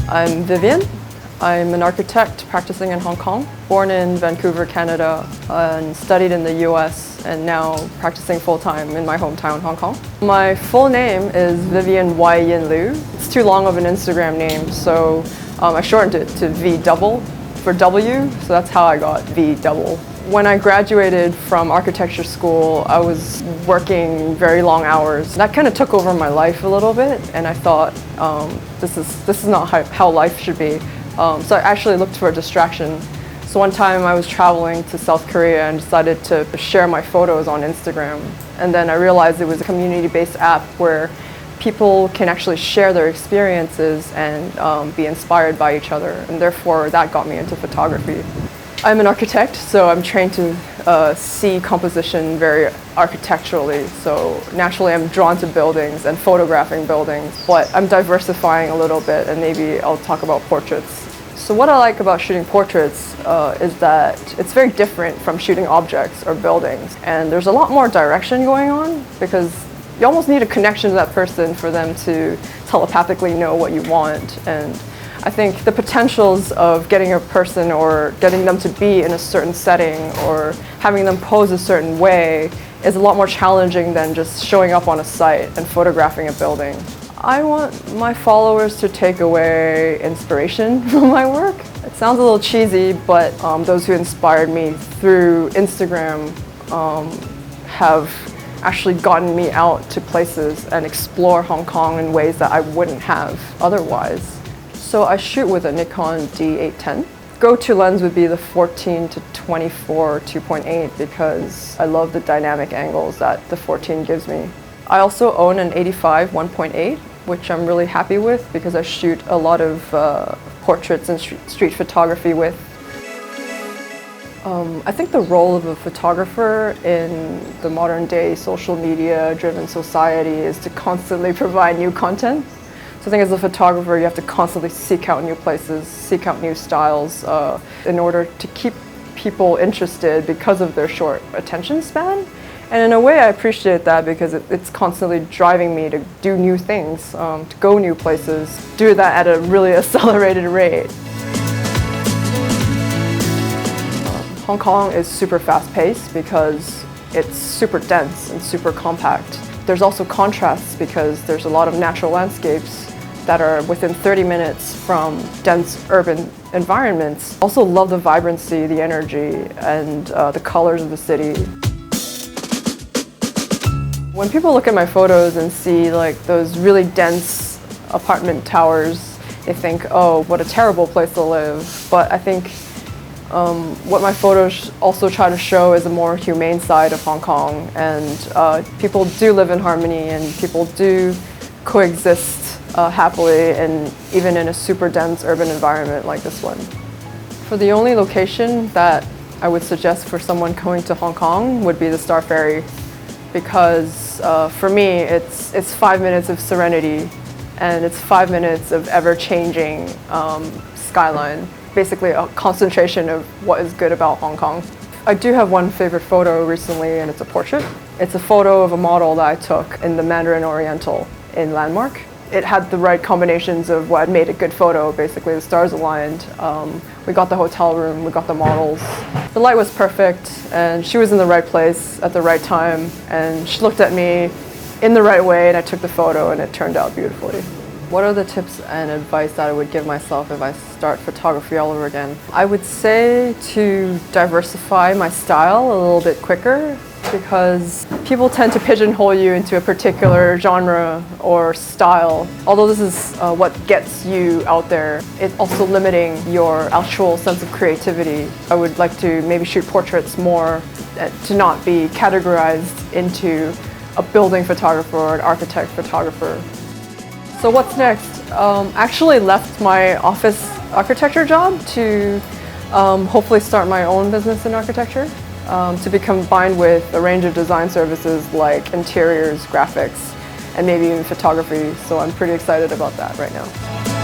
I'm Vivian. I'm an architect practicing in Hong Kong, born in Vancouver, Canada, and studied in the US, and now practicing full-time in my hometown, Hong Kong. My full name is Vivian Y Yin Liu. It's too long of an Instagram name, so I shortened it to V double for W, so that's how I got V double. When I graduated from architecture school, I was working very long hours. That kind of took over my life a little bit, and I thought, this is not how life should be. So I actually looked for a distraction. So one time I was traveling to South Korea and decided to share my photos on Instagram. And then I realized it was a community-based app where people can actually share their experiences and be inspired by each other. And therefore, that got me into photography. I'm an architect, so I'm trained to see composition very architecturally. So naturally, I'm drawn to buildings and photographing buildings, but I'm diversifying a little bit, and maybe I'll talk about portraits. So what I like about shooting portraits is that it's very different from shooting objects or buildings. And there's a lot more direction going on because you almost need a connection to that person for them to telepathically know what you want. And I think the potentials of getting a person or getting them to be in a certain setting or having them pose a certain way is a lot more challenging than just showing up on a site and photographing a building. I want my followers to take away inspiration from my work. It sounds a little cheesy, but those who inspired me through Instagram have actually gotten me out to places and explore Hong Kong in ways that I wouldn't have otherwise. So I shoot with a Nikon D810. Go-to lens would be the 14 to 24 2.8 because I love the dynamic angles that the 14 gives me. I also own an 85 1.8, which I'm really happy with because I shoot a lot of portraits and street photography with. I think the role of a photographer in the modern day social media driven society is to constantly provide new content. So I think as a photographer, you have to constantly seek out new places, seek out new styles in order to keep people interested because of their short attention span. And in a way, I appreciate that because it's constantly driving me to do new things, to go new places, do that at a really accelerated rate. Hong Kong is super fast-paced because it's super dense and super compact. There's also contrasts because there's a lot of natural landscapes that are within 30 minutes from dense urban environments. Also love the vibrancy, the energy, and the colors of the city. When people look at my photos and see like those really dense apartment towers, they think, oh, what a terrible place to live. But I think what my photos also try to show is a more humane side of Hong Kong, and people do live in harmony and people do coexist happily, and even in a super dense urban environment like this one. For the only location that I would suggest for someone going to Hong Kong would be the Star Ferry, because for me it's 5 minutes of serenity and it's 5 minutes of ever-changing skyline. Basically a concentration of what is good about Hong Kong. I do have one favorite photo recently, and it's a portrait. It's a photo of a model that I took in the Mandarin Oriental in Landmark. It had the right combinations of what made a good photo. Basically, the stars aligned. We got the hotel room, we got the models. The light was perfect, and she was in the right place at the right time, and she looked at me in the right way, and I took the photo, and it turned out beautifully. What are the tips and advice that I would give myself if I start photography all over again? I would say to diversify my style a little bit quicker, because people tend to pigeonhole you into a particular genre or style. Although this is what gets you out there, it's also limiting your actual sense of creativity. I would like to maybe shoot portraits more, to not be categorized into a building photographer or an architect photographer. So what's next? Actually left my office architecture job to hopefully start my own business in architecture, to be combined with a range of design services like interiors, graphics, and maybe even photography. So I'm pretty excited about that right now.